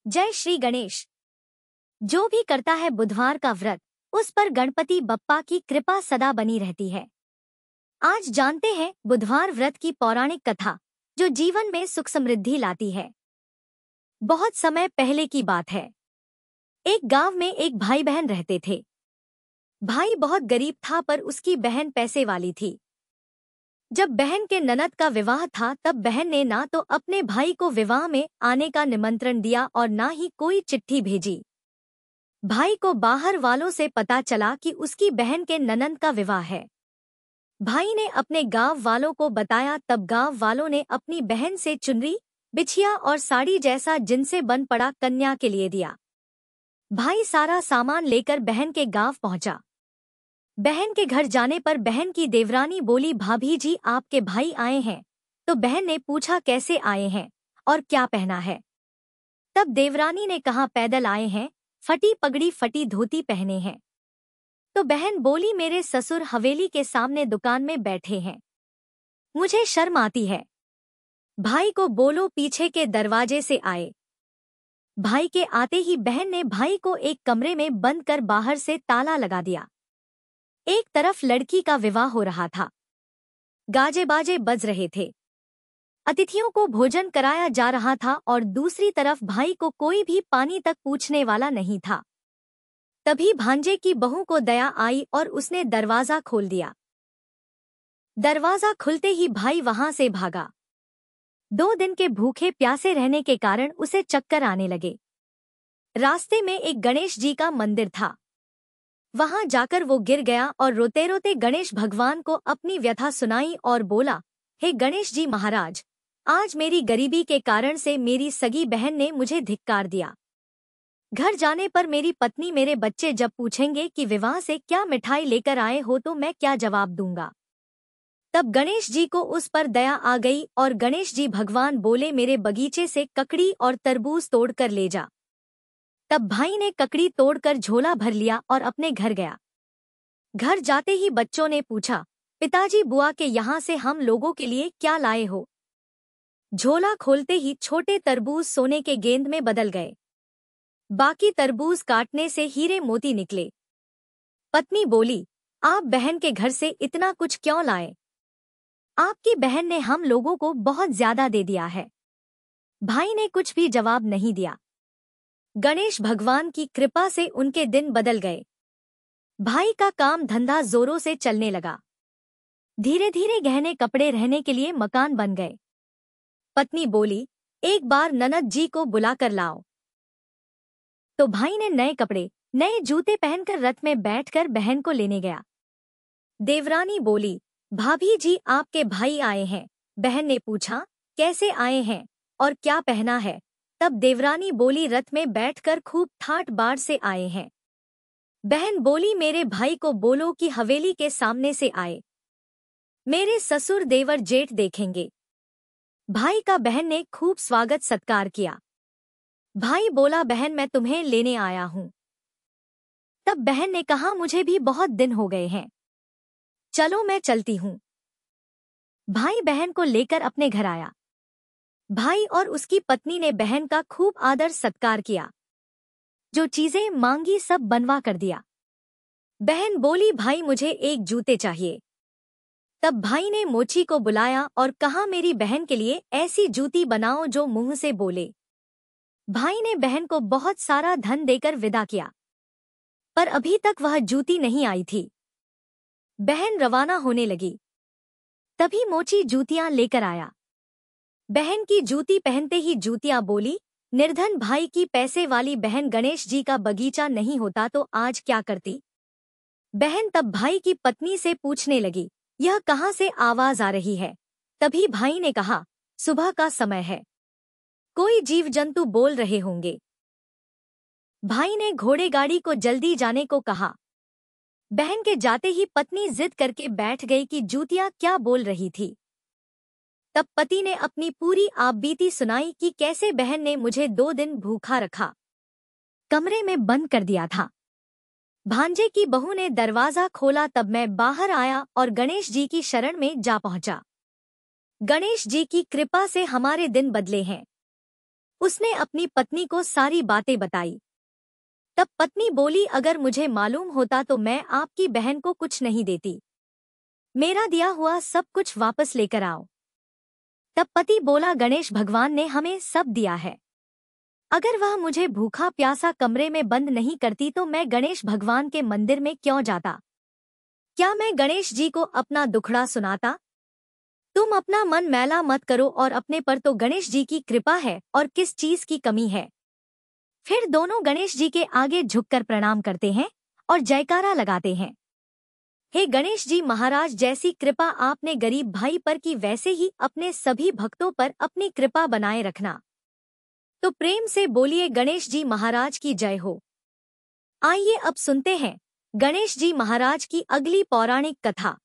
जय श्री गणेश। जो भी करता है बुधवार का व्रत, उस पर गणपति बप्पा की कृपा सदा बनी रहती है। आज जानते हैं बुधवार व्रत की पौराणिक कथा, जो जीवन में सुख समृद्धि लाती है। बहुत समय पहले की बात है। एक गांव में एक भाई बहन रहते थे। भाई बहुत गरीब था, पर उसकी बहन पैसे वाली थी। जब बहन के ननद का विवाह था, तब बहन ने ना तो अपने भाई को विवाह में आने का निमंत्रण दिया और ना ही कोई चिट्ठी भेजी। भाई को बाहर वालों से पता चला कि उसकी बहन के ननद का विवाह है। भाई ने अपने गांव वालों को बताया, तब गांव वालों ने अपनी बहन से चुनरी, बिछिया और साड़ी जैसा जिनसे बन पड़ा कन्या के लिए दिया। भाई सारा सामान लेकर बहन के गांव पहुंचा। बहन के घर जाने पर बहन की देवरानी बोली, भाभी जी आपके भाई आए हैं। तो बहन ने पूछा, कैसे आए हैं और क्या पहना है? तब देवरानी ने कहा, पैदल आए हैं, फटी पगड़ी फटी धोती पहने हैं। तो बहन बोली, मेरे ससुर हवेली के सामने दुकान में बैठे हैं, मुझे शर्म आती है। भाई को बोलो पीछे के दरवाजे से आए। भाई के आते ही बहन ने भाई को एक कमरे में बंद कर बाहर से ताला लगा दिया। एक तरफ लड़की का विवाह हो रहा था, गाजे बाजे बज रहे थे, अतिथियों को भोजन कराया जा रहा था और दूसरी तरफ भाई को कोई भी पानी तक पूछने वाला नहीं था। तभी भांजे की बहू को दया आई और उसने दरवाजा खोल दिया। दरवाजा खुलते ही भाई वहां से भागा। 2 दिन के भूखे प्यासे रहने के कारण उसे चक्कर आने लगे। रास्ते में एक गणेश जी का मंदिर था। वहां जाकर वो गिर गया और रोते रोते गणेश भगवान को अपनी व्यथा सुनाई और बोला, हे गणेश जी महाराज, आज मेरी गरीबी के कारण से मेरी सगी बहन ने मुझे धिक्कार दिया। घर जाने पर मेरी पत्नी, मेरे बच्चे जब पूछेंगे कि विवाह से क्या मिठाई लेकर आए हो, तो मैं क्या जवाब दूंगा? तब गणेश जी को उस पर दया आ गई और गणेश जी भगवान बोले, मेरे बगीचे से ककड़ी और तरबूज तोड़कर ले जा। तब भाई ने ककड़ी तोड़कर झोला भर लिया और अपने घर गया। घर जाते ही बच्चों ने पूछा, पिताजी बुआ के यहाँ से हम लोगों के लिए क्या लाए हो? झोला खोलते ही छोटे तरबूज सोने के गेंद में बदल गए। बाकी तरबूज काटने से हीरे मोती निकले। पत्नी बोली, आप बहन के घर से इतना कुछ क्यों लाए? आपकी बहन ने हम लोगों को बहुत ज्यादा दे दिया है। भाई ने कुछ भी जवाब नहीं दिया। गणेश भगवान की कृपा से उनके दिन बदल गए। भाई का काम धंधा जोरों से चलने लगा। धीरे धीरे गहने कपड़े रहने के लिए मकान बन गए। पत्नी बोली, एक बार ननद जी को बुलाकर लाओ। तो भाई ने नए कपड़े, नए जूते पहनकर रथ में बैठकर बहन को लेने गया। देवरानी बोली, भाभी जी आपके भाई आए हैं। बहन ने पूछा, कैसे आए हैं और क्या पहना है? तब देवरानी बोली, रथ में बैठकर खूब ठाट बाट से आए हैं। बहन बोली, मेरे भाई को बोलो कि हवेली के सामने से आए, मेरे ससुर देवर जेठ देखेंगे। भाई का बहन ने खूब स्वागत सत्कार किया। भाई बोला, बहन मैं तुम्हें लेने आया हूँ। तब बहन ने कहा, मुझे भी बहुत दिन हो गए हैं, चलो मैं चलती हूँ। भाई बहन को लेकर अपने घर आया। भाई और उसकी पत्नी ने बहन का खूब आदर सत्कार किया। जो चीजें मांगी सब बनवा कर दिया। बहन बोली, भाई मुझे एक जूते चाहिए। तब भाई ने मोची को बुलाया और कहा, मेरी बहन के लिए ऐसी जूती बनाओ जो मुंह से बोले। भाई ने बहन को बहुत सारा धन देकर विदा किया, पर अभी तक वह जूती नहीं आई थी। बहन रवाना होने लगी, तभी मोची जूतियां लेकर आया। बहन की जूती पहनते ही जूतियां बोली, निर्धन भाई की पैसे वाली बहन, गणेश जी का बगीचा नहीं होता तो आज क्या करती? बहन तब भाई की पत्नी से पूछने लगी, यह कहाँ से आवाज आ रही है? तभी भाई ने कहा, सुबह का समय है, कोई जीव जंतु बोल रहे होंगे। भाई ने घोड़े गाड़ी को जल्दी जाने को कहा। बहन के जाते ही पत्नी जिद करके बैठ गई कि जूतियां क्या बोल रही थी। तब पति ने अपनी पूरी आपबीती सुनाई कि कैसे बहन ने मुझे 2 दिन भूखा रखा, कमरे में बंद कर दिया था। भांजे की बहू ने दरवाजा खोला, तब मैं बाहर आया और गणेश जी की शरण में जा पहुंचा। गणेश जी की कृपा से हमारे दिन बदले हैं। उसने अपनी पत्नी को सारी बातें बताई। तब पत्नी बोली, अगर मुझे मालूम होता तो मैं आपकी बहन को कुछ नहीं देती। मेरा दिया हुआ सब कुछ वापस लेकर आओ। तब पति बोला, गणेश भगवान ने हमें सब दिया है। अगर वह मुझे भूखा प्यासा कमरे में बंद नहीं करती तो मैं गणेश भगवान के मंदिर में क्यों जाता? क्या मैं गणेश जी को अपना दुखड़ा सुनाता? तुम अपना मन मैला मत करो, और अपने पर तो गणेश जी की कृपा है और किस चीज की कमी है। फिर दोनों गणेश जी के आगे झुककर प्रणाम करते हैं और जयकारा लगाते हैं। हे गणेश जी महाराज, जैसी कृपा आपने गरीब भाई पर की वैसे ही अपने सभी भक्तों पर अपनी कृपा बनाए रखना। तो प्रेम से बोलिए, गणेश जी महाराज की जय हो। आइए अब सुनते हैं गणेश जी महाराज की अगली पौराणिक कथा।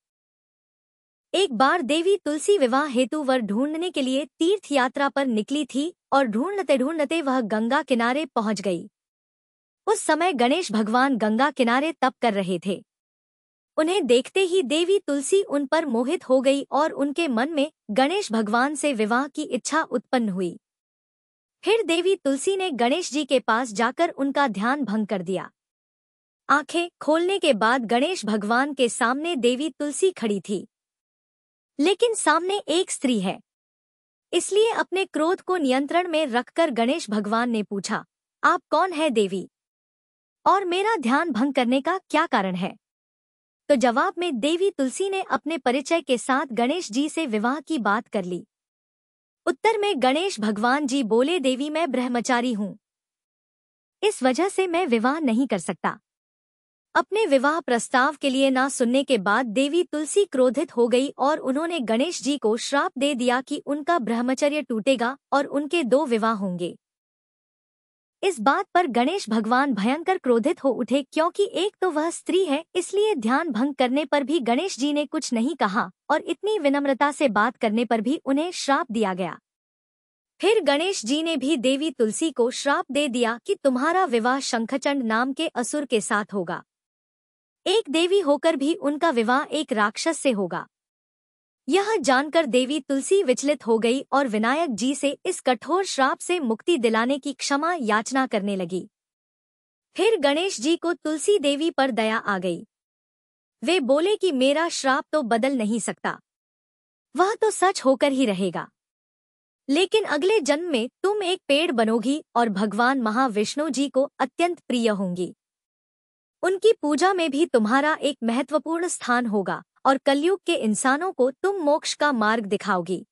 एक बार देवी तुलसी विवाह हेतु वर ढूंढने के लिए तीर्थ यात्रा पर निकली थी और ढूंढते ढूंढते वह गंगा किनारे पहुंच गई। उस समय गणेश भगवान गंगा किनारे तप कर रहे थे। उन्हें देखते ही देवी तुलसी उन पर मोहित हो गई और उनके मन में गणेश भगवान से विवाह की इच्छा उत्पन्न हुई। फिर देवी तुलसी ने गणेश जी के पास जाकर उनका ध्यान भंग कर दिया। आंखें खोलने के बाद गणेश भगवान के सामने देवी तुलसी खड़ी थी, लेकिन सामने एक स्त्री है। इसलिए अपने क्रोध को नियंत्रण में रखकर गणेश भगवान ने पूछा, आप कौन है देवी, और मेरा ध्यान भंग करने का क्या कारण है? तो जवाब में देवी तुलसी ने अपने परिचय के साथ गणेश जी से विवाह की बात कर ली। उत्तर में गणेश भगवान जी बोले, देवी मैं ब्रह्मचारी हूँ, इस वजह से मैं विवाह नहीं कर सकता। अपने विवाह प्रस्ताव के लिए ना सुनने के बाद देवी तुलसी क्रोधित हो गई और उन्होंने गणेश जी को श्राप दे दिया कि उनका ब्रह्मचर्य टूटेगा और उनके 2 विवाह होंगे। इस बात पर गणेश भगवान भयंकर क्रोधित हो उठे, क्योंकि एक तो वह स्त्री है, इसलिए ध्यान भंग करने पर भी गणेश जी ने कुछ नहीं कहा और इतनी विनम्रता से बात करने पर भी उन्हें श्राप दिया गया। फिर गणेश जी ने भी देवी तुलसी को श्राप दे दिया कि तुम्हारा विवाह शंखचंड नाम के असुर के साथ होगा। एक देवी होकर भी उनका विवाह एक राक्षस से होगा। यह जानकर देवी तुलसी विचलित हो गई और विनायक जी से इस कठोर श्राप से मुक्ति दिलाने की क्षमा याचना करने लगी। फिर गणेश जी को तुलसी देवी पर दया आ गई। वे बोले कि मेरा श्राप तो बदल नहीं सकता, वह तो सच होकर ही रहेगा। लेकिन अगले जन्म में तुम एक पेड़ बनोगी और भगवान महाविष्णु जी को अत्यंत प्रिय होंगी। उनकी पूजा में भी तुम्हारा एक महत्वपूर्ण स्थान होगा और कलयुग के इंसानों को तुम मोक्ष का मार्ग दिखाओगी।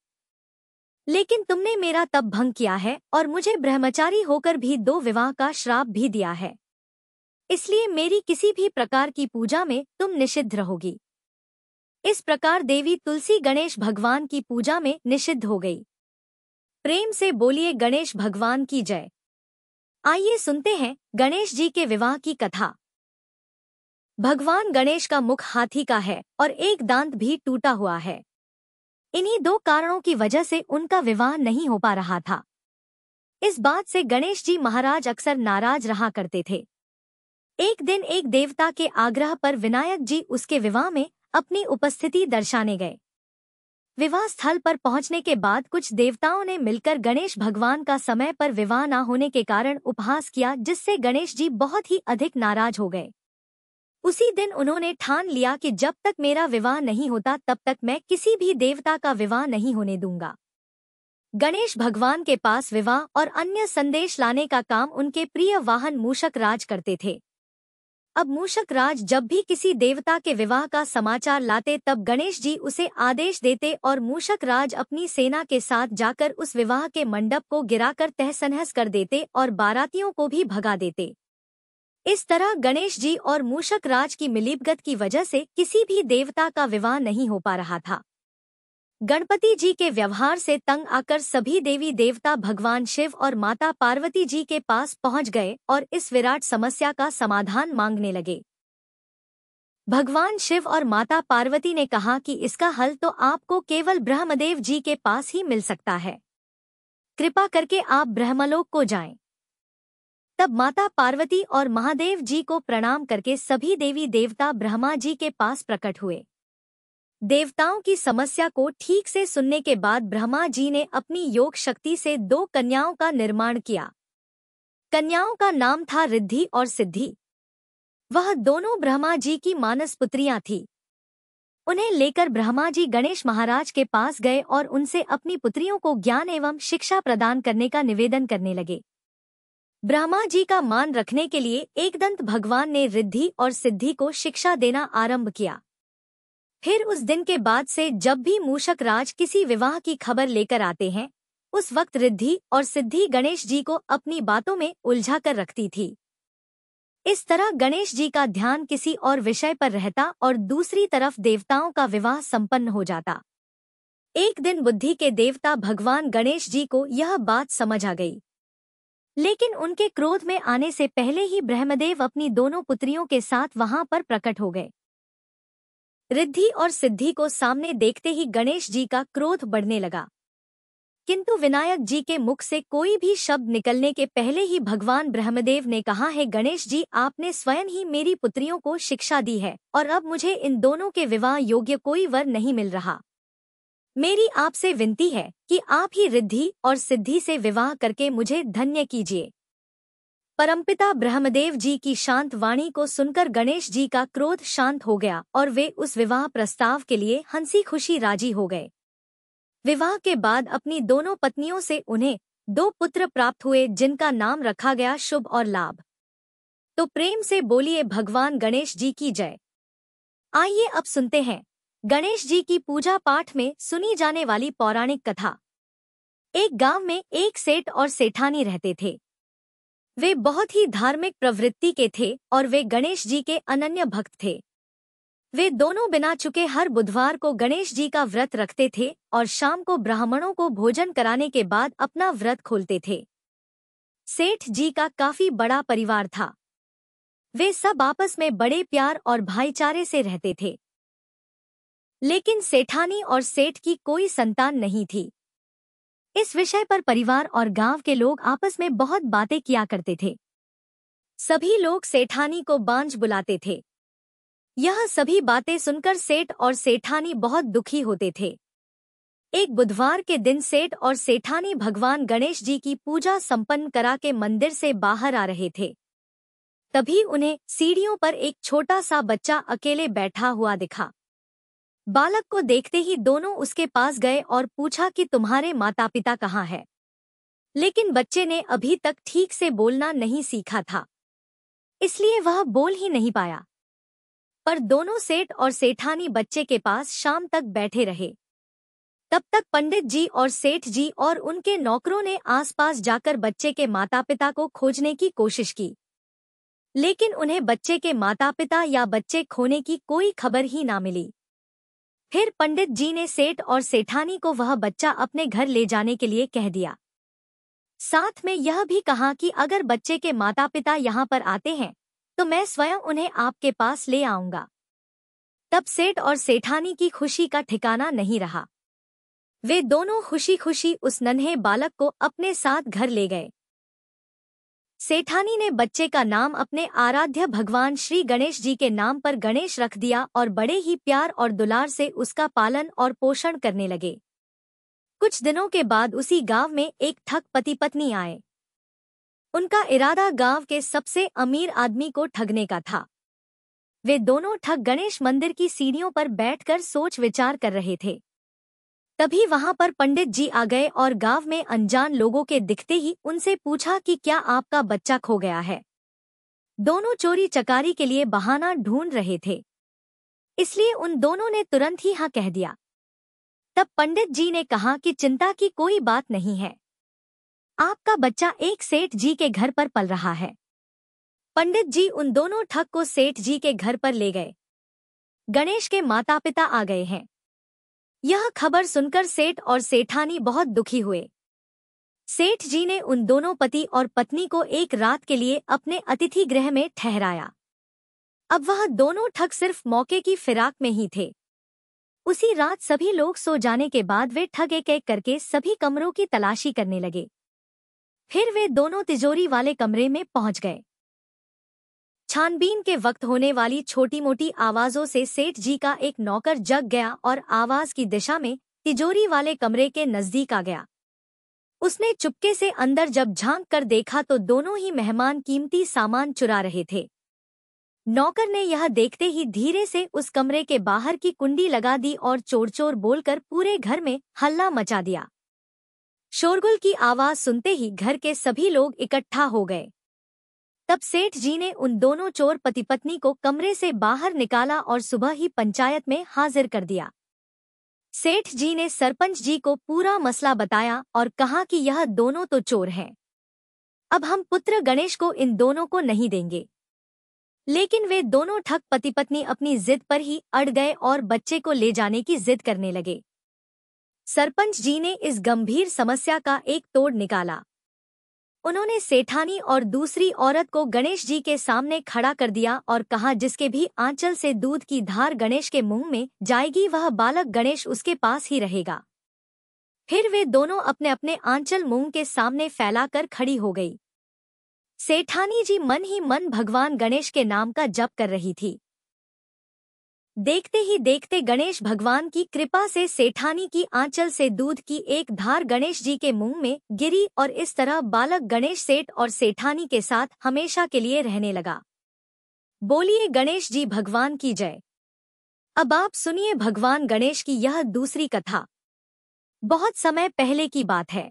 लेकिन तुमने मेरा तप भंग किया है और मुझे ब्रह्मचारी होकर भी 2 विवाह का श्राप भी दिया है, इसलिए मेरी किसी भी प्रकार की पूजा में तुम निषिद्ध रहोगी। इस प्रकार देवी तुलसी गणेश भगवान की पूजा में निषिद्ध हो गई। प्रेम से बोलिए, गणेश भगवान की जय। आइए सुनते हैं गणेश जी के विवाह की कथा। भगवान गणेश का मुख हाथी का है और एक दांत भी टूटा हुआ है। इन्हीं 2 कारणों की वजह से उनका विवाह नहीं हो पा रहा था। इस बात से गणेश जी महाराज अक्सर नाराज रहा करते थे। एक दिन एक देवता के आग्रह पर विनायक जी उसके विवाह में अपनी उपस्थिति दर्शाने गए। विवाह स्थल पर पहुंचने के बाद कुछ देवताओं ने मिलकर गणेश भगवान का समय पर विवाह न होने के कारण उपहास किया, जिससे गणेश जी बहुत ही अधिक नाराज हो गए। उसी दिन उन्होंने ठान लिया कि जब तक मेरा विवाह नहीं होता तब तक मैं किसी भी देवता का विवाह नहीं होने दूंगा। गणेश भगवान के पास विवाह और अन्य संदेश लाने का काम उनके प्रिय वाहन मूषक राज करते थे। अब मूषक राज जब भी किसी देवता के विवाह का समाचार लाते तब गणेश जी उसे आदेश देते और मूषक राज अपनी सेना के साथ जाकर उस विवाह के मंडप को गिराकर तहस-नहस कर देते और बारातियों को भी भगा देते। इस तरह गणेश जी और मूषक राज की मिलीभगत की वजह से किसी भी देवता का विवाह नहीं हो पा रहा था। गणपति जी के व्यवहार से तंग आकर सभी देवी देवता भगवान शिव और माता पार्वती जी के पास पहुंच गए और इस विराट समस्या का समाधान मांगने लगे। भगवान शिव और माता पार्वती ने कहा कि इसका हल तो आपको केवल ब्रह्मदेव जी के पास ही मिल सकता है। कृपा करके आप ब्रह्मलोक को जाएं। तब माता पार्वती और महादेव जी को प्रणाम करके सभी देवी देवता ब्रह्मा जी के पास प्रकट हुए। देवताओं की समस्या को ठीक से सुनने के बाद ब्रह्मा जी ने अपनी योग शक्ति से 2 कन्याओं का निर्माण किया। कन्याओं का नाम था रिद्धि और सिद्धि। वह दोनों ब्रह्मा जी की मानस पुत्रियां थीं। उन्हें लेकर ब्रह्मा जी गणेश महाराज के पास गए और उनसे अपनी पुत्रियों को ज्ञान एवं शिक्षा प्रदान करने का निवेदन करने लगे। ब्रह्मा जी का मान रखने के लिए एकदंत भगवान ने रिद्धि और सिद्धि को शिक्षा देना आरंभ किया। फिर उस दिन के बाद से जब भी मूषक राज किसी विवाह की खबर लेकर आते हैं, उस वक्त रिद्धि और सिद्धि गणेश जी को अपनी बातों में उलझा कर रखती थी। इस तरह गणेश जी का ध्यान किसी और विषय पर रहता और दूसरी तरफ देवताओं का विवाह संपन्न हो जाता। एक दिन बुद्धि के देवता भगवान गणेश जी को यह बात समझ आ गई, लेकिन उनके क्रोध में आने से पहले ही ब्रह्मदेव अपनी दोनों पुत्रियों के साथ वहां पर प्रकट हो गए। रिद्धि और सिद्धि को सामने देखते ही गणेश जी का क्रोध बढ़ने लगा, किंतु विनायक जी के मुख से कोई भी शब्द निकलने के पहले ही भगवान ब्रह्मदेव ने कहा है, गणेश जी आपने स्वयं ही मेरी पुत्रियों को शिक्षा दी है और अब मुझे इन दोनों के विवाह योग्य कोई वर नहीं मिल रहा। मेरी आपसे विनती है कि आप ही रिद्धि और सिद्धि से विवाह करके मुझे धन्य कीजिए। परमपिता ब्रह्मदेव जी की शांत वाणी को सुनकर गणेश जी का क्रोध शांत हो गया और वे उस विवाह प्रस्ताव के लिए हंसी खुशी राजी हो गए। विवाह के बाद अपनी दोनों पत्नियों से उन्हें 2 पुत्र प्राप्त हुए, जिनका नाम रखा गया शुभ और लाभ। तो प्रेम से बोलिए भगवान गणेश जी की जय। आइए अब सुनते हैं गणेश जी की पूजा पाठ में सुनी जाने वाली पौराणिक कथा। एक गांव में एक सेठ और सेठानी रहते थे। वे बहुत ही धार्मिक प्रवृत्ति के थे और वे गणेश जी के अनन्य भक्त थे। वे दोनों बिना चुके हर बुधवार को गणेश जी का व्रत रखते थे और शाम को ब्राह्मणों को भोजन कराने के बाद अपना व्रत खोलते थे। सेठ जी का काफी बड़ा परिवार था। वे सब आपस में बड़े प्यार और भाईचारे से रहते थे। लेकिन सेठानी और सेठ की कोई संतान नहीं थी। इस विषय पर परिवार और गांव के लोग आपस में बहुत बातें किया करते थे। सभी लोग सेठानी को बांझ बुलाते थे। यह सभी बातें सुनकर सेठ और सेठानी बहुत दुखी होते थे। एक बुधवार के दिन सेठ और सेठानी भगवान गणेश जी की पूजा संपन्न करा के मंदिर से बाहर आ रहे थे। तभी उन्हें सीढ़ियों पर एक छोटा सा बच्चा अकेले बैठा हुआ दिखा। बालक को देखते ही दोनों उसके पास गए और पूछा कि तुम्हारे माता पिता कहाँ हैं? लेकिन बच्चे ने अभी तक ठीक से बोलना नहीं सीखा था, इसलिए वह बोल ही नहीं पाया। पर दोनों सेठ और सेठानी बच्चे के पास शाम तक बैठे रहे। तब तक पंडित जी और सेठ जी और उनके नौकरों ने आसपास जाकर बच्चे के माता पिता को खोजने की कोशिश की, लेकिन उन्हें बच्चे के माता पिता या बच्चे खोने की कोई खबर ही ना मिली। फिर पंडित जी ने सेठ और सेठानी को वह बच्चा अपने घर ले जाने के लिए कह दिया। साथ में यह भी कहा कि अगर बच्चे के माता पिता यहाँ पर आते हैं तो मैं स्वयं उन्हें आपके पास ले आऊंगा। तब सेठ और सेठानी की खुशी का ठिकाना नहीं रहा। वे दोनों खुशी खुशी उस नन्हे बालक को अपने साथ घर ले गए। सेठानी ने बच्चे का नाम अपने आराध्य भगवान श्री गणेश जी के नाम पर गणेश रख दिया और बड़े ही प्यार और दुलार से उसका पालन और पोषण करने लगे। कुछ दिनों के बाद उसी गांव में एक ठग पति पत्नी आए। उनका इरादा गांव के सबसे अमीर आदमी को ठगने का था। वे दोनों ठग गणेश मंदिर की सीढ़ियों पर बैठकर सोच विचार कर रहे थे। तभी वहां पर पंडित जी आ गए और गांव में अनजान लोगों के दिखते ही उनसे पूछा कि क्या आपका बच्चा खो गया है? दोनों चोरी चकारी के लिए बहाना ढूंढ रहे थे, इसलिए उन दोनों ने तुरंत ही हाँ कह दिया। तब पंडित जी ने कहा कि चिंता की कोई बात नहीं है, आपका बच्चा एक सेठ जी के घर पर पल रहा है। पंडित जी उन दोनों ठग को सेठ जी के घर पर ले गए। गणेश के माता पिता आ गए हैं। यह खबर सुनकर सेठ और सेठानी बहुत दुखी हुए। सेठ जी ने उन दोनों पति और पत्नी को एक रात के लिए अपने अतिथि गृह में ठहराया। अब वह दोनों ठग सिर्फ मौके की फिराक में ही थे। उसी रात सभी लोग सो जाने के बाद वे ठग एक एक करके सभी कमरों की तलाशी करने लगे। फिर वे दोनों तिजोरी वाले कमरे में पहुंच गए। छानबीन के वक्त होने वाली छोटी मोटी आवाजों से सेठ जी का एक नौकर जग गया और आवाज की दिशा में तिजोरी वाले कमरे के नजदीक आ गया। उसने चुपके से अंदर जब झांक कर देखा तो दोनों ही मेहमान कीमती सामान चुरा रहे थे। नौकर ने यह देखते ही धीरे से उस कमरे के बाहर की कुंडी लगा दी और चोर चोर बोलकर पूरे घर में हल्ला मचा दिया। शोरगुल की आवाज सुनते ही घर के सभी लोग इकट्ठा हो गए। तब सेठ जी ने उन दोनों चोर पति पत्नी को कमरे से बाहर निकाला और सुबह ही पंचायत में हाजिर कर दिया। सेठ जी ने सरपंच जी को पूरा मसला बताया और कहा कि यह दोनों तो चोर हैं। अब हम पुत्र गणेश को इन दोनों को नहीं देंगे। लेकिन वे दोनों ठग पति पत्नी अपनी जिद पर ही अड़ गए और बच्चे को ले जाने की जिद करने लगे। सरपंच जी ने इस गंभीर समस्या का एक तोड़ निकाला। उन्होंने सेठानी और दूसरी औरत को गणेश जी के सामने खड़ा कर दिया और कहा, जिसके भी आंचल से दूध की धार गणेश के मुंह में जाएगी वह बालक गणेश उसके पास ही रहेगा। फिर वे दोनों अपने अपने आंचल मुंह के सामने फैलाकर खड़ी हो गई। सेठानी जी मन ही मन भगवान गणेश के नाम का जप कर रही थी। देखते ही देखते गणेश भगवान की कृपा से सेठानी की आंचल से दूध की एक धार गणेश जी के मुंह में गिरी और इस तरह बालक गणेश सेठ और सेठानी के साथ हमेशा के लिए रहने लगा। बोलिए गणेश जी भगवान की जय। अब आप सुनिए भगवान गणेश की यह दूसरी कथा। बहुत समय पहले की बात है।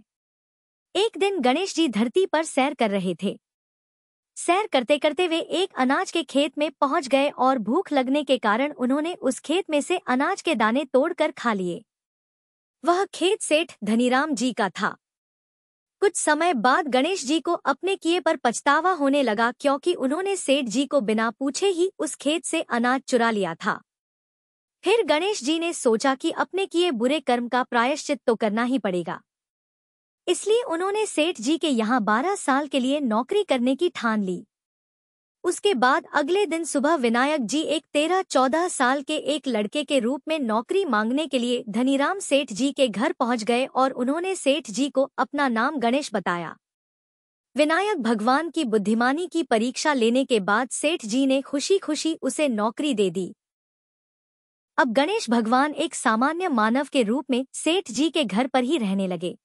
एक दिन गणेश जी धरती पर सैर कर रहे थे। सैर करते करते वे एक अनाज के खेत में पहुंच गए और भूख लगने के कारण उन्होंने उस खेत में से अनाज के दाने तोड़कर खा लिए। वह खेत सेठ धनीराम जी का था। कुछ समय बाद गणेश जी को अपने किए पर पछतावा होने लगा, क्योंकि उन्होंने सेठ जी को बिना पूछे ही उस खेत से अनाज चुरा लिया था। फिर गणेश जी ने सोचा कि अपने किए बुरे कर्म का प्रायश्चित तो करना ही पड़ेगा। इसलिए उन्होंने सेठ जी के यहाँ 12 साल के लिए नौकरी करने की ठान ली। उसके बाद अगले दिन सुबह विनायक जी एक 13-14 साल के एक लड़के के रूप में नौकरी मांगने के लिए धनीराम सेठ जी के घर पहुंच गए और उन्होंने सेठ जी को अपना नाम गणेश बताया। विनायक भगवान की बुद्धिमानी की परीक्षा लेने के बाद सेठ जी ने खुशी खुशी उसे नौकरी दे दी। अब गणेश भगवान एक सामान्य मानव के रूप में सेठ जी के घर पर ही रहने लगे।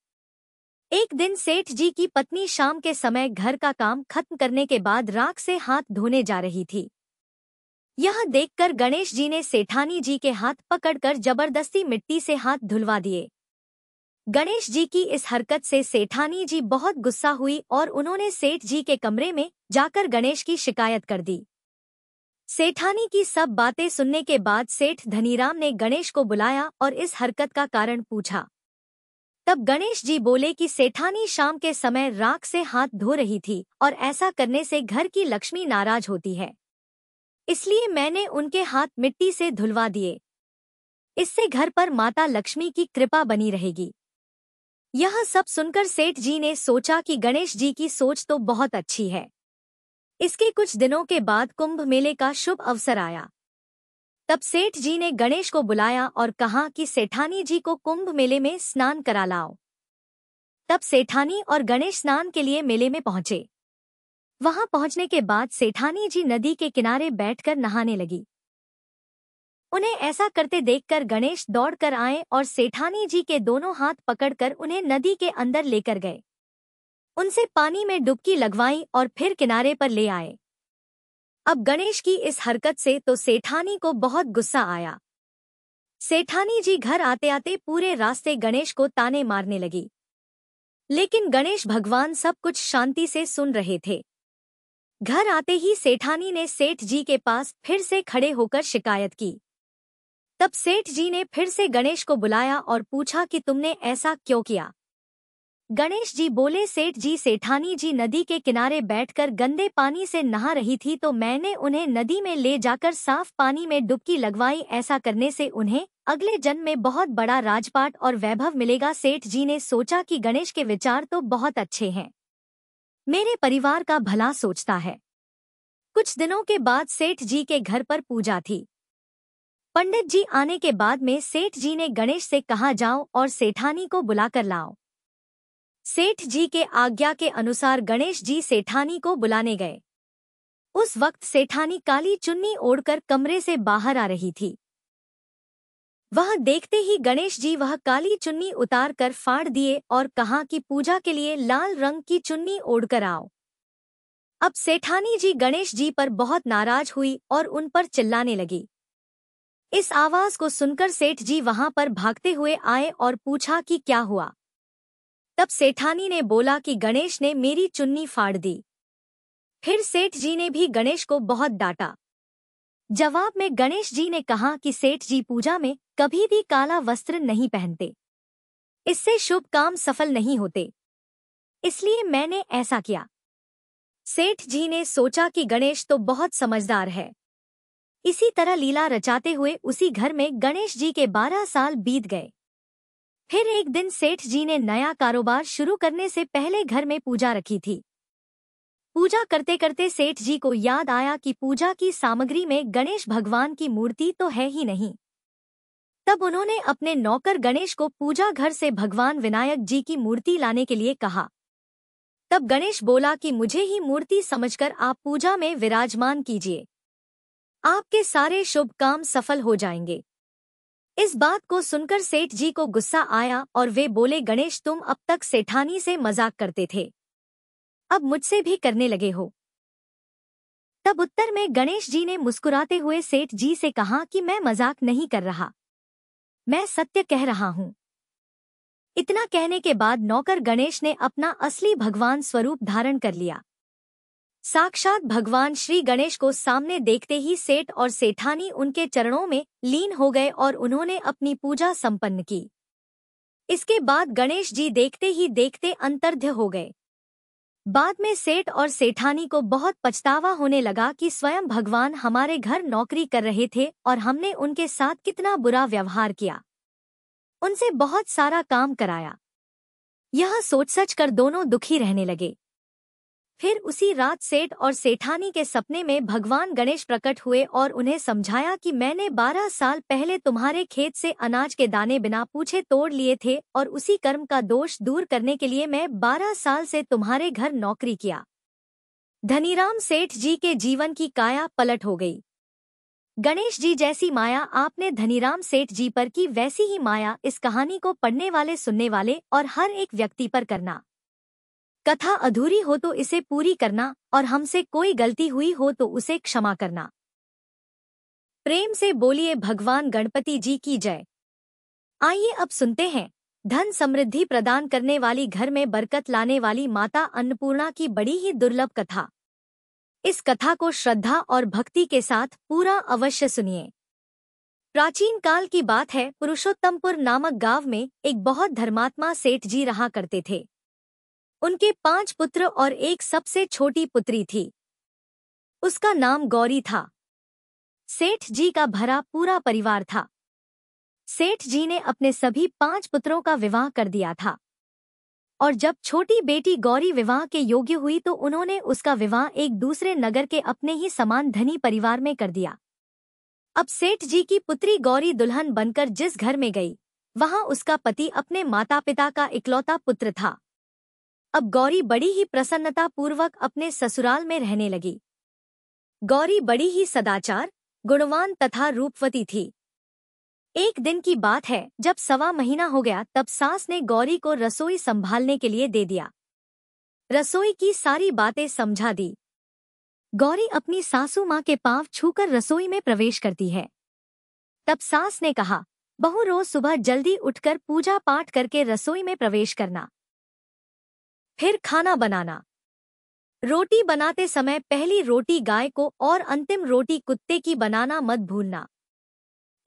एक दिन सेठ जी की पत्नी शाम के समय घर का काम खत्म करने के बाद राख से हाथ धोने जा रही थी। यह देखकर गणेश जी ने सेठानी जी के हाथ पकड़कर जबरदस्ती मिट्टी से हाथ धुलवा दिए। गणेश जी की इस हरकत से सेठानी जी बहुत गुस्सा हुई और उन्होंने सेठ जी के कमरे में जाकर गणेश की शिकायत कर दी। सेठानी की सब बातें सुनने के बाद सेठ धनीराम ने गणेश को बुलाया और इस हरकत का कारण पूछा। तब गणेश जी बोले कि सेठानी शाम के समय राख से हाथ धो रही थी और ऐसा करने से घर की लक्ष्मी नाराज होती है, इसलिए मैंने उनके हाथ मिट्टी से धुलवा दिए। इससे घर पर माता लक्ष्मी की कृपा बनी रहेगी। यह सब सुनकर सेठ जी ने सोचा कि गणेश जी की सोच तो बहुत अच्छी है। इसके कुछ दिनों के बाद कुंभ मेले का शुभ अवसर आया। तब सेठ जी ने गणेश को बुलाया और कहा कि सेठानी जी को कुंभ मेले में स्नान करा लाओ। तब सेठानी और गणेश स्नान के लिए मेले में पहुंचे। वहां पहुंचने के बाद सेठानी जी नदी के किनारे बैठकर नहाने लगी। उन्हें ऐसा करते देखकर गणेश दौड़कर आए और सेठानी जी के दोनों हाथ पकड़कर उन्हें नदी के अंदर लेकर गए। उनसे पानी में डुबकी लगवाई और फिर किनारे पर ले आए। अब गणेश की इस हरकत से तो सेठानी को बहुत गुस्सा आया। सेठानी जी घर आते आते पूरे रास्ते गणेश को ताने मारने लगी, लेकिन गणेश भगवान सब कुछ शांति से सुन रहे थे। घर आते ही सेठानी ने सेठ जी के पास फिर से खड़े होकर शिकायत की। तब सेठ जी ने फिर से गणेश को बुलाया और पूछा कि तुमने ऐसा क्यों किया। गणेश जी बोले, सेठ जी सेठानी जी नदी के किनारे बैठकर गंदे पानी से नहा रही थी तो मैंने उन्हें नदी में ले जाकर साफ पानी में डुबकी लगवाई। ऐसा करने से उन्हें अगले जन्म में बहुत बड़ा राजपाट और वैभव मिलेगा। सेठ जी ने सोचा कि गणेश के विचार तो बहुत अच्छे हैं, मेरे परिवार का भला सोचता है। कुछ दिनों के बाद सेठ जी के घर पर पूजा थी। पंडित जी आने के बाद में सेठ जी ने गणेश से कहा, जाओ और सेठानी को बुलाकर लाओ। सेठ जी के आज्ञा के अनुसार गणेश जी सेठानी को बुलाने गए। उस वक्त सेठानी काली चुन्नी ओढ़कर कमरे से बाहर आ रही थी। वह देखते ही गणेश जी वह काली चुन्नी उतार कर फाड़ दिए और कहा कि पूजा के लिए लाल रंग की चुन्नी ओढ़कर आओ। अब सेठानी जी गणेश जी पर बहुत नाराज हुई और उन पर चिल्लाने लगी। इस आवाज को सुनकर सेठ जी वहां पर भागते हुए आए और पूछा कि क्या हुआ। तब सेठानी ने बोला कि गणेश ने मेरी चुन्नी फाड़ दी। फिर सेठ जी ने भी गणेश को बहुत डांटा। जवाब में गणेश जी ने कहा कि सेठ जी पूजा में कभी भी काला वस्त्र नहीं पहनते, इससे शुभ काम सफल नहीं होते, इसलिए मैंने ऐसा किया। सेठ जी ने सोचा कि गणेश तो बहुत समझदार है। इसी तरह लीला रचाते हुए उसी घर में गणेश जी के 12 साल बीत गए। फिर एक दिन सेठ जी ने नया कारोबार शुरू करने से पहले घर में पूजा रखी थी। पूजा करते करते सेठ जी को याद आया कि पूजा की सामग्री में गणेश भगवान की मूर्ति तो है ही नहीं। तब उन्होंने अपने नौकर गणेश को पूजा घर से भगवान विनायक जी की मूर्ति लाने के लिए कहा। तब गणेश बोला कि मुझे ही मूर्ति समझकर आप पूजा में विराजमान कीजिए, आपके सारे शुभ काम सफल हो जाएंगे। इस बात को सुनकर सेठ जी को गुस्सा आया और वे बोले, गणेश तुम अब तक सेठानी से मजाक करते थे, अब मुझसे भी करने लगे हो। तब उत्तर में गणेश जी ने मुस्कुराते हुए सेठ जी से कहा कि मैं मजाक नहीं कर रहा, मैं सत्य कह रहा हूँ। इतना कहने के बाद नौकर गणेश ने अपना असली भगवान स्वरूप धारण कर लिया। साक्षात भगवान श्री गणेश को सामने देखते ही सेठ और सेठानी उनके चरणों में लीन हो गए और उन्होंने अपनी पूजा संपन्न की। इसके बाद गणेश जी देखते ही देखते अंतर्ध्य हो गए। बाद में सेठ और सेठानी को बहुत पछतावा होने लगा कि स्वयं भगवान हमारे घर नौकरी कर रहे थे और हमने उनके साथ कितना बुरा व्यवहार किया, उनसे बहुत सारा काम कराया। यह सोच सच कर दोनों दुखी रहने लगे। फिर उसी रात सेठ और सेठानी के सपने में भगवान गणेश प्रकट हुए और उन्हें समझाया कि मैंने 12 साल पहले तुम्हारे खेत से अनाज के दाने बिना पूछे तोड़ लिए थे और उसी कर्म का दोष दूर करने के लिए मैं 12 साल से तुम्हारे घर नौकरी किया। धनीराम सेठ जी के जीवन की काया पलट हो गई। गणेश जी जैसी माया आपने धनीराम सेठ जी पर की, वैसी ही माया इस कहानी को पढ़ने वाले, सुनने वाले और हर एक व्यक्ति पर करना। कथा अधूरी हो तो इसे पूरी करना और हमसे कोई गलती हुई हो तो उसे क्षमा करना। प्रेम से बोलिए भगवान गणपति जी की जय। आइए अब सुनते हैं धन समृद्धि प्रदान करने वाली, घर में बरकत लाने वाली माता अन्नपूर्णा की बड़ी ही दुर्लभ कथा। इस कथा को श्रद्धा और भक्ति के साथ पूरा अवश्य सुनिए। प्राचीन काल की बात है, पुरुषोत्तमपुर नामक गांव में एक बहुत धर्मात्मा सेठ जी रहा करते थे। उनके 5 पुत्र और एक सबसे छोटी पुत्री थी। उसका नाम गौरी था। सेठ जी का भरा पूरा परिवार था। सेठ जी ने अपने सभी 5 पुत्रों का विवाह कर दिया था और जब छोटी बेटी गौरी विवाह के योग्य हुई तो उन्होंने उसका विवाह एक दूसरे नगर के अपने ही समान धनी परिवार में कर दिया। अब सेठ जी की पुत्री गौरी दुल्हन बनकर जिस घर में गई, वहां उसका पति अपने माता पिता का इकलौता पुत्र था। अब गौरी बड़ी ही प्रसन्नता पूर्वक अपने ससुराल में रहने लगी। गौरी बड़ी ही सदाचार, गुणवान तथा रूपवती थी। एक दिन की बात है, जब 1.25 महीना हो गया तब सास ने गौरी को रसोई संभालने के लिए दे दिया। रसोई की सारी बातें समझा दी। गौरी अपनी सासू माँ के पांव छूकर रसोई में प्रवेश करती है। तब सास ने कहा, बहू रोज सुबह जल्दी उठकर पूजा पाठ करके रसोई में प्रवेश करना, फिर खाना बनाना। रोटी बनाते समय पहली रोटी गाय को और अंतिम रोटी कुत्ते की बनाना मत भूलना।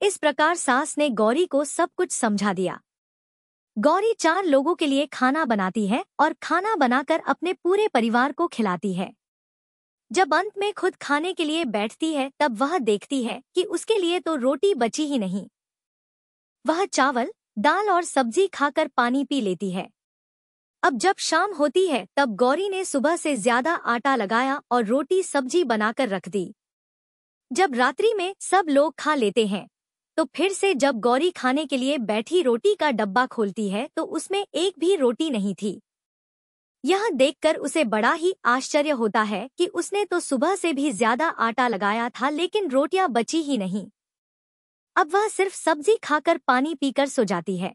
इस प्रकार सास ने गौरी को सब कुछ समझा दिया। गौरी 4 लोगों के लिए खाना बनाती है और खाना बनाकर अपने पूरे परिवार को खिलाती है। जब अंत में खुद खाने के लिए बैठती है तब वह देखती है कि उसके लिए तो रोटी बची ही नहीं। वह चावल, दाल और सब्जी खाकर पानी पी लेती है। अब जब शाम होती है तब गौरी ने सुबह से ज्यादा आटा लगाया और रोटी सब्जी बनाकर रख दी। जब रात्रि में सब लोग खा लेते हैं तो फिर से जब गौरी खाने के लिए बैठी रोटी का डब्बा खोलती है तो उसमें एक भी रोटी नहीं थी। यह देखकर उसे बड़ा ही आश्चर्य होता है कि उसने तो सुबह से भी ज्यादा आटा लगाया था लेकिन रोटियां बची ही नहीं। अब वह सिर्फ सब्जी खाकर पानी पीकर सो जाती है।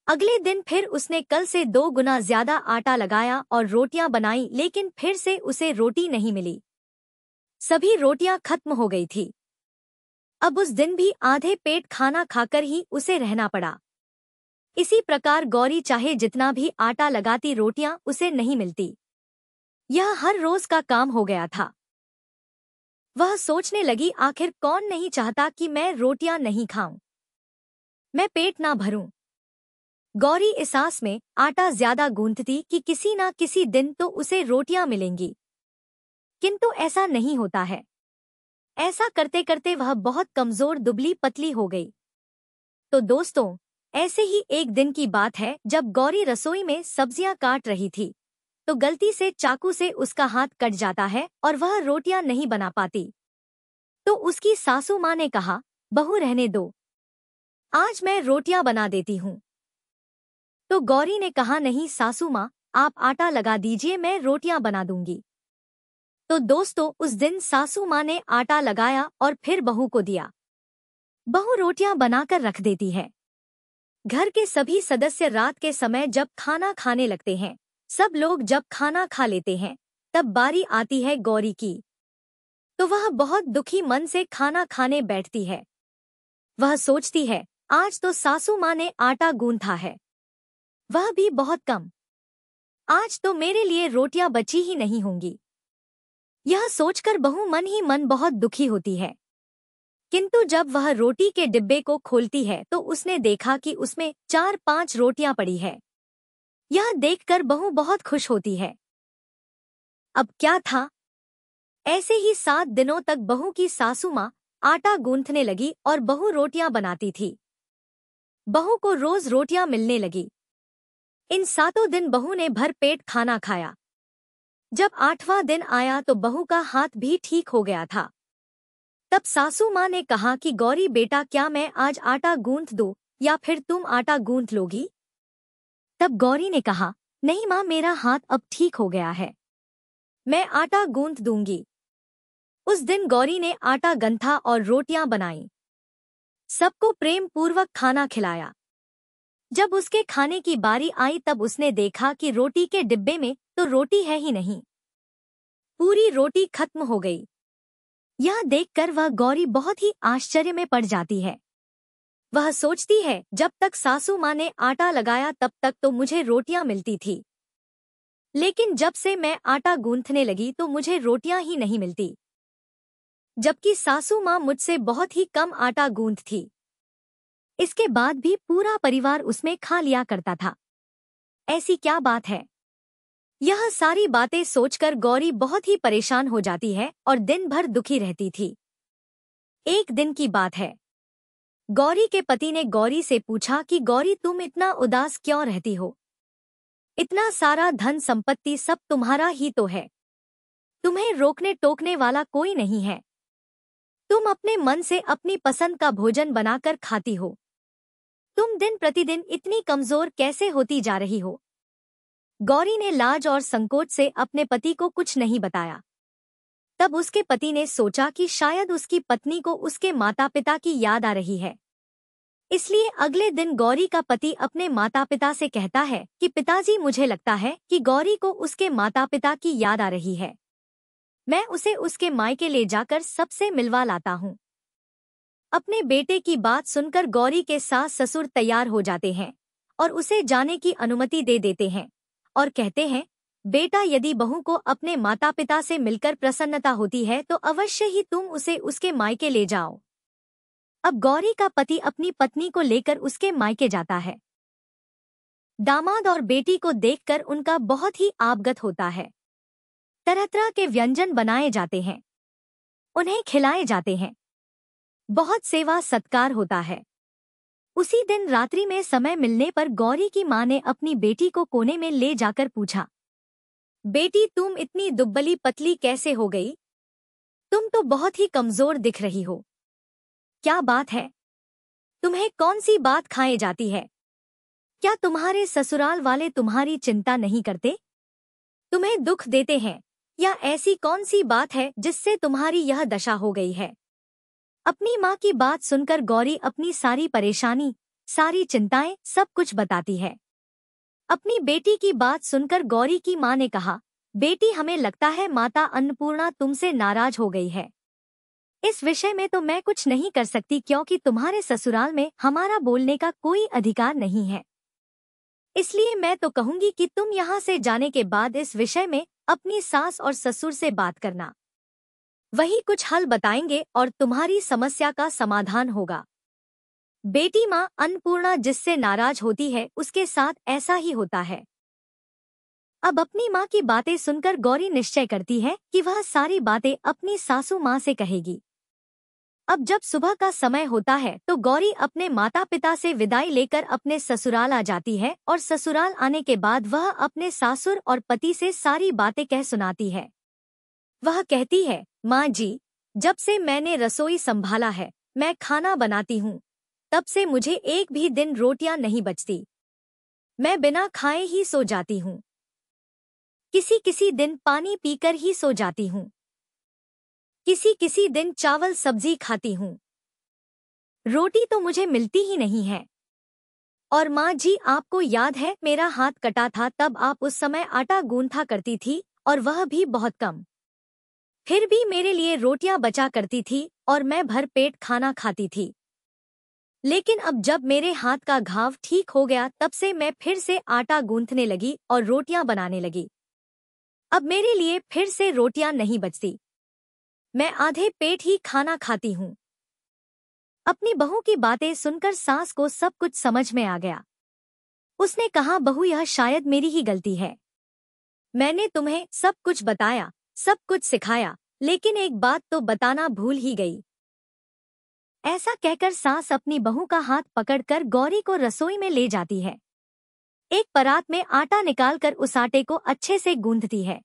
अगले दिन फिर उसने कल से 2 गुना ज्यादा आटा लगाया और रोटियां बनाई लेकिन फिर से उसे रोटी नहीं मिली। सभी रोटियां खत्म हो गई थी। अब उस दिन भी आधे पेट खाना खाकर ही उसे रहना पड़ा। इसी प्रकार गौरी चाहे जितना भी आटा लगाती रोटियां उसे नहीं मिलती। यह हर रोज का काम हो गया था। वह सोचने लगी आखिर कौन नहीं चाहता कि मैं रोटियां नहीं खाऊं, मैं पेट ना भरूं। गौरी इस आस में आटा ज्यादा गूंथती कि किसी ना किसी दिन तो उसे रोटियां मिलेंगी, किंतु ऐसा नहीं होता है। ऐसा करते करते वह बहुत कमजोर दुबली पतली हो गई। तो दोस्तों, ऐसे ही एक दिन की बात है जब गौरी रसोई में सब्जियां काट रही थी तो गलती से चाकू से उसका हाथ कट जाता है और वह रोटियां नहीं बना पाती। तो उसकी सासू माँ ने कहा, बहू रहने दो, आज मैं रोटियां बना देती हूँ। तो गौरी ने कहा, नहीं सासू माँ, आप आटा लगा दीजिए, मैं रोटियां बना दूंगी। तो दोस्तों, उस दिन सासू माँ ने आटा लगाया और फिर बहू को दिया। बहू रोटियां बनाकर रख देती है। घर के सभी सदस्य रात के समय जब खाना खाने लगते हैं, सब लोग जब खाना खा लेते हैं, तब बारी आती है गौरी की। तो वह बहुत दुखी मन से खाना खाने बैठती है। वह सोचती है, आज तो सासू माँ ने आटा गूंथा है, वह भी बहुत कम। आज तो मेरे लिए रोटियां बची ही नहीं होंगी। यह सोचकर बहू मन ही मन बहुत दुखी होती है। किंतु जब वह रोटी के डिब्बे को खोलती है तो उसने देखा कि उसमें 4-5 रोटियां पड़ी है। यह देखकर बहू बहुत खुश होती है। अब क्या था, ऐसे ही 7 दिनों तक बहू की सासू माँ आटा गूंथने लगी और बहू रोटियां बनाती थी। बहू को रोज रोटियां मिलने लगी। इन 7 दिन बहू ने भर पेट खाना खाया। जब 8वां दिन आया तो बहू का हाथ भी ठीक हो गया था। तब सासू माँ ने कहा कि गौरी बेटा, क्या मैं आज आटा गूंथ दूं या फिर तुम आटा गूंथ लोगी? तब गौरी ने कहा, नहीं माँ, मेरा हाथ अब ठीक हो गया है, मैं आटा गूंथ दूंगी। उस दिन गौरी ने आटा गंथा और रोटियां बनाई। सबको प्रेम पूर्वक खाना खिलाया। जब उसके खाने की बारी आई तब उसने देखा कि रोटी के डिब्बे में तो रोटी है ही नहीं, पूरी रोटी खत्म हो गई। यह देखकर वह गौरी बहुत ही आश्चर्य में पड़ जाती है। वह सोचती है, जब तक सासू माँ ने आटा लगाया तब तक तो मुझे रोटियां मिलती थी, लेकिन जब से मैं आटा गूंथने लगी तो मुझे रोटियां ही नहीं मिलती, जबकि सासू माँ मुझसे बहुत ही कम आटा गूंथती। इसके बाद भी पूरा परिवार उसमें खा लिया करता था। ऐसी क्या बात है? यह सारी बातें सोचकर गौरी बहुत ही परेशान हो जाती है और दिन भर दुखी रहती थी। एक दिन की बात है, गौरी के पति ने गौरी से पूछा कि गौरी, तुम इतना उदास क्यों रहती हो? इतना सारा धन संपत्ति सब तुम्हारा ही तो है, तुम्हें रोकने टोकने वाला कोई नहीं है, तुम अपने मन से अपनी पसंद का भोजन बनाकर खाती हो, तुम दिन प्रतिदिन इतनी कमजोर कैसे होती जा रही हो? गौरी ने लाज और संकोच से अपने पति को कुछ नहीं बताया। तब उसके पति ने सोचा कि शायद उसकी पत्नी को उसके माता पिता की याद आ रही है। इसलिए अगले दिन गौरी का पति अपने माता पिता से कहता है कि पिताजी, मुझे लगता है कि गौरी को उसके माता पिता की याद आ रही है, मैं उसे उसके मायके ले जाकर सबसे मिलवा लाता हूँ। अपने बेटे की बात सुनकर गौरी के सास ससुर तैयार हो जाते हैं और उसे जाने की अनुमति दे देते हैं और कहते हैं, बेटा, यदि बहू को अपने माता पिता से मिलकर प्रसन्नता होती है तो अवश्य ही तुम उसे उसके मायके ले जाओ। अब गौरी का पति अपनी पत्नी को लेकर उसके मायके जाता है। दामाद और बेटी को देखकर उनका बहुत ही आबगत होता है। तरह तरह के व्यंजन बनाए जाते हैं, उन्हें खिलाए जाते हैं, बहुत सेवा सत्कार होता है। उसी दिन रात्रि में समय मिलने पर गौरी की माँ ने अपनी बेटी को कोने में ले जाकर पूछा, बेटी, तुम इतनी दुब्बली पतली कैसे हो गई? तुम तो बहुत ही कमजोर दिख रही हो। क्या बात है? तुम्हें कौन सी बात खाए जाती है? क्या तुम्हारे ससुराल वाले तुम्हारी चिंता नहीं करते? तुम्हें दुख देते हैं, या ऐसी कौन सी बात है जिससे तुम्हारी यह दशा हो गई है? अपनी माँ की बात सुनकर गौरी अपनी सारी परेशानी, सारी चिंताएं, सब कुछ बताती है। अपनी बेटी की बात सुनकर गौरी की माँ ने कहा, बेटी, हमें लगता है माता अन्नपूर्णा तुमसे नाराज हो गई है। इस विषय में तो मैं कुछ नहीं कर सकती, क्योंकि तुम्हारे ससुराल में हमारा बोलने का कोई अधिकार नहीं है। इसलिए मैं तो कहूंगी कि तुम यहाँ से जाने के बाद इस विषय में अपनी सास और ससुर से बात करना। वही कुछ हल बताएंगे और तुम्हारी समस्या का समाधान होगा। बेटी, माँ अन्नपूर्णा जिससे नाराज होती है उसके साथ ऐसा ही होता है। अब अपनी माँ की बातें सुनकर गौरी निश्चय करती है कि वह सारी बातें अपनी सासू माँ से कहेगी। अब जब सुबह का समय होता है तो गौरी अपने माता पिता से विदाई लेकर अपने ससुराल आ जाती है, और ससुराल आने के बाद वह अपने सासुर और पति से सारी बातें कह सुनाती है। वह कहती है, माँ जी, जब से मैंने रसोई संभाला है, मैं खाना बनाती हूँ, तब से मुझे एक भी दिन रोटियां नहीं बचती। मैं बिना खाए ही सो जाती हूँ। किसी किसी दिन पानी पीकर ही सो जाती हूँ। किसी किसी दिन चावल सब्जी खाती हूँ। रोटी तो मुझे मिलती ही नहीं है। और माँ जी, आपको याद है मेरा हाथ कटा था, तब आप उस समय आटा गूंथा करती थी, और वह भी बहुत कम। फिर भी मेरे लिए रोटियां बचा करती थी और मैं भर पेट खाना खाती थी। लेकिन अब जब मेरे हाथ का घाव ठीक हो गया, तब से मैं फिर से आटा गूंथने लगी और रोटियां बनाने लगी। अब मेरे लिए फिर से रोटियां नहीं बचती। मैं आधे पेट ही खाना खाती हूँ। अपनी बहू की बातें सुनकर सास को सब कुछ समझ में आ गया। उसने कहा, बहू, यह शायद मेरी ही गलती है। मैंने तुम्हें सब कुछ बताया, सब कुछ सिखाया, लेकिन एक बात तो बताना भूल ही गई। ऐसा कहकर सास अपनी बहू का हाथ पकड़कर गौरी को रसोई में ले जाती है। एक परात में आटा निकालकर उस आटे को अच्छे से गूंथती है।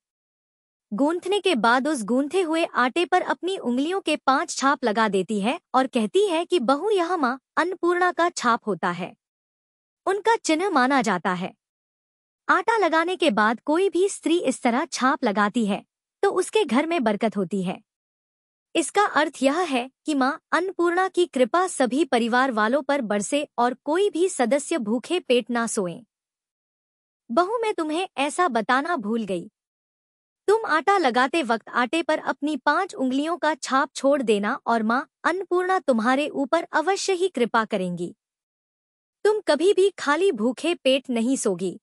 गूंथने के बाद उस गूंथे हुए आटे पर अपनी उंगलियों के 5 छाप लगा देती है और कहती है कि बहू, यह माँ अन्नपूर्णा का छाप होता है, उनका चिन्ह माना जाता है। आटा लगाने के बाद कोई भी स्त्री इस तरह छाप लगाती है तो उसके घर में बरकत होती है। इसका अर्थ यह है कि माँ अन्नपूर्णा की कृपा सभी परिवार वालों पर बरसे और कोई भी सदस्य भूखे पेट ना सोए। बहू, मैं तुम्हें ऐसा बताना भूल गई। तुम आटा लगाते वक्त आटे पर अपनी 5 उंगलियों का छाप छोड़ देना और माँ अन्नपूर्णा तुम्हारे ऊपर अवश्य ही कृपा करेंगी। तुम कभी भी खाली भूखे पेट नहीं सोगी।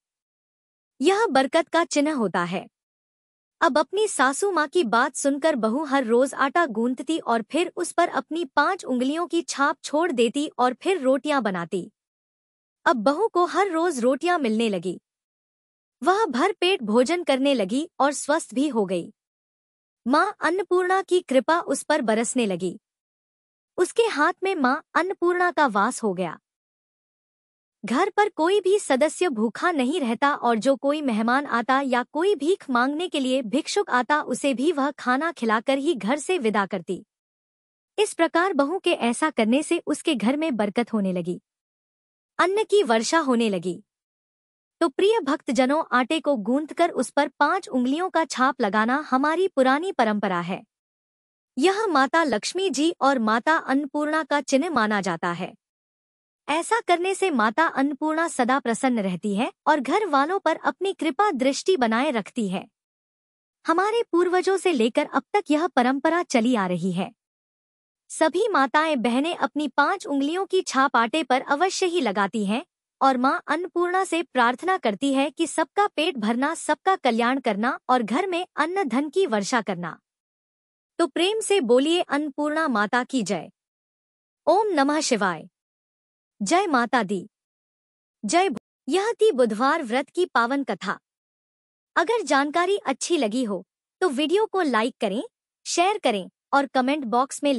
यह बरकत का चिन्ह होता है। अब अपनी सासू माँ की बात सुनकर बहू हर रोज आटा गूंथती और फिर उस पर अपनी 5 उंगलियों की छाप छोड़ देती और फिर रोटियां बनाती। अब बहू को हर रोज रोटियां मिलने लगी। वह भर पेट भोजन करने लगी और स्वस्थ भी हो गई। माँ अन्नपूर्णा की कृपा उस पर बरसने लगी। उसके हाथ में माँ अन्नपूर्णा का वास हो गया। घर पर कोई भी सदस्य भूखा नहीं रहता और जो कोई मेहमान आता या कोई भीख मांगने के लिए भिक्षुक आता, उसे भी वह खाना खिलाकर ही घर से विदा करती। इस प्रकार बहू के ऐसा करने से उसके घर में बरकत होने लगी, अन्न की वर्षा होने लगी। तो प्रिय भक्तजनों, आटे को गूंथकर उस पर 5 उंगलियों का छाप लगाना हमारी पुरानी परंपरा है। यह माता लक्ष्मी जी और माता अन्नपूर्णा का चिन्ह माना जाता है। ऐसा करने से माता अन्नपूर्णा सदा प्रसन्न रहती है और घर वालों पर अपनी कृपा दृष्टि बनाए रखती है। हमारे पूर्वजों से लेकर अब तक यह परंपरा चली आ रही है। सभी माताएं बहनें अपनी 5 उंगलियों की छाप आटे पर अवश्य ही लगाती हैं और माँ अन्नपूर्णा से प्रार्थना करती है कि सबका पेट भरना, सबका कल्याण करना और घर में अन्न धन की वर्षा करना। तो प्रेम से बोलिए, अन्नपूर्णा माता की जय। ओम नमः शिवाय। जय माता दी। जय। यह थी बुधवार व्रत की पावन कथा। अगर जानकारी अच्छी लगी हो तो वीडियो को लाइक करें, शेयर करें और कमेंट बॉक्स में लिखें।